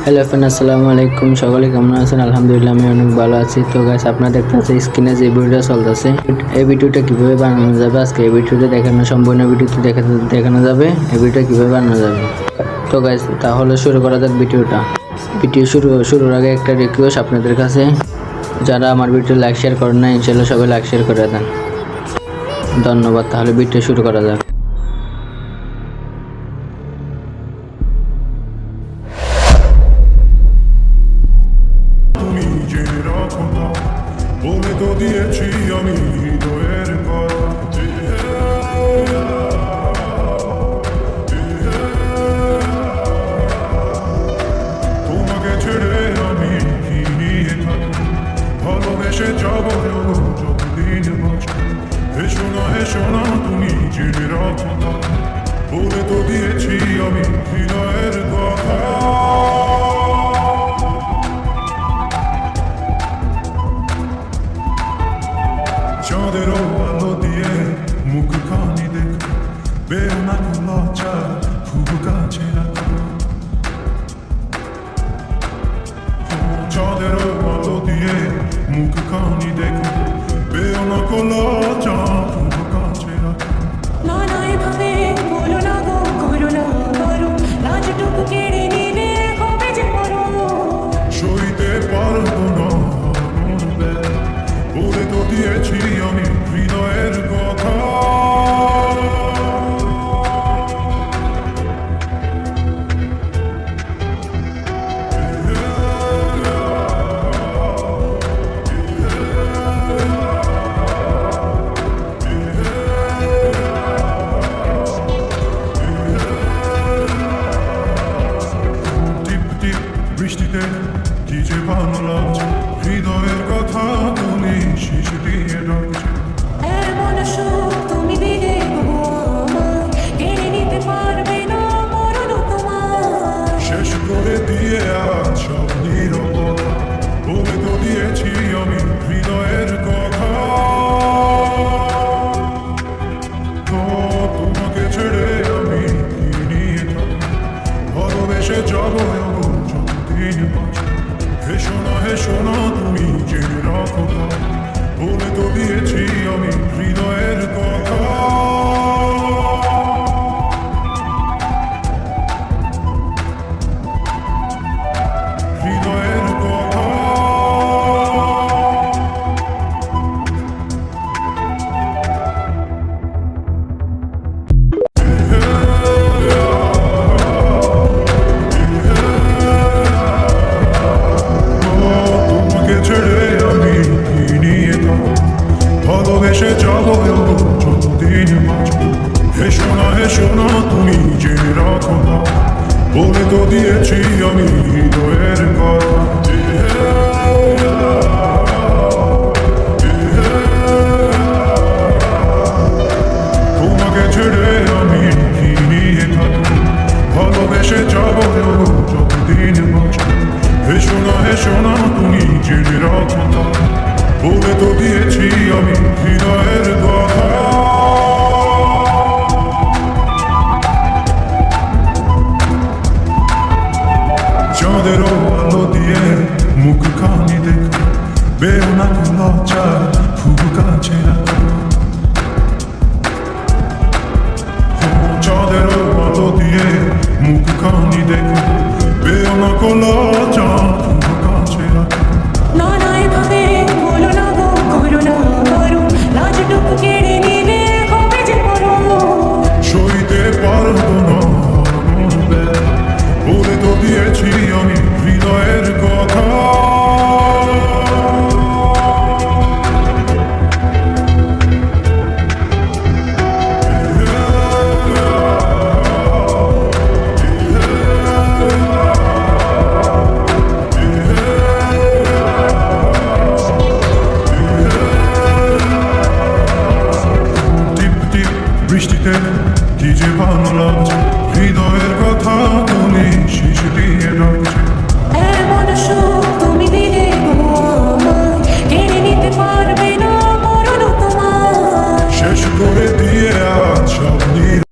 Hello friend, আসসালামু আলাইকুম। সকলে কেমন আছেন? আলহামদুলিল্লাহ, আমি অনেক ভালো আছি। তো গাইস, আপনারা দেখতে পাচ্ছেন স্ক্রিনে যে ভিডিওটা চলতেছে, এই ভিডিওটা কিভাবে বানানো যাবে আজকে এই ভিডিওতে দেখানো, সম্পূর্ণ ভিডিওতে দেখানো যাবে এই ভিডিওটা কিভাবে বানানো যাবে। তো গাইস, তাহলে শুরু করা যাক ভিডিওটা। ভিডিও শুরুর আগে একটা রিকোয়েস্ট আপনাদের কাছে, যারা আমার ভিডিও লাইক শেয়ার করেন না, ইনশাআল্লাহ সবাই লাইক শেয়ার করে দেন। ধন্যবাদ। তাহলে ভিডিও শুরু করা যাক। বলে তো দিয়েছি আমি হৃদয়ের কথা, তোমাকে ছেড়ে আমি কি নিয়ে থাকি, ভালোবেসে যাব যতদিন বাঁচব। হেসো না তুমি জেনে রাখো, বলে তো দিয়েছি আমি হৃদয়ের কথা। চাঁদের আলো দিয়ে মুখখানি দেখো, বেরোনা লজ্জা খুব কাছে রাখো। চাঁদের আলো দিয়ে মুখখানি দেখো, বেরোনা লজ্জা খুব কাছে রাখো। সইতে পারবো না বলে তো দিয়েছি আমি হৃদয়ের কথা। টিপ টিপ বৃষ্টিতে কি যে ভালো লাগছে, হৃদয়ের কথা বলি শিশ দিয়ে ডাকছে। শেষ করে দিয়ে আজ সব নীরবতা, বলে তো দিয়েছি আমি হৃদয়ের কথা। তো তোমাকে ছেড়ে আমি কি নিয়ে থাকি, ভালোবেসে যাব যতদিন বাঁচব। হেসো না তুমি জেনে রাখো, বলে তো দিয়েছি আমি হৃদয়ের কথা। হৃদয়ের কথা। তোমাকে ছেড়ে আমি কি নিয়ে থাকি, ভালোবেসে যাব যতদিন বাঁচব। হেসো না তুমি জেনে রাখো, বলে তো দিয়েছি আমি হৃদয়ের কথা। তোমাকে ছেড়ে আমি কি নিয়ে থাকি, ভালোবেসে যাব যতদিন বাঁচব। হেসো না তুমি জেনে রাখো, বলে তো দিয়েছি আমি হৃদয়ের কথা। চাঁদের আলো দিয়ে মুখখানি দেখো, বেরোনা লজ্জা খুব কাছে রাখো। চাঁদের আলো দিয়ে মুখখানি দেখো, বেরোনা লজ্জা খুব কাছে রাখো। সইতে পারবো না বলে তো দিয়েছি আমি হৃদয়ের কথা। টিপ টিপ বৃষ্টিতে কি যে ভালো লাগছে, হৃদয়ের কথা বলি শিশ দিয়ে ডাকছে। শেষ করে দিয়ে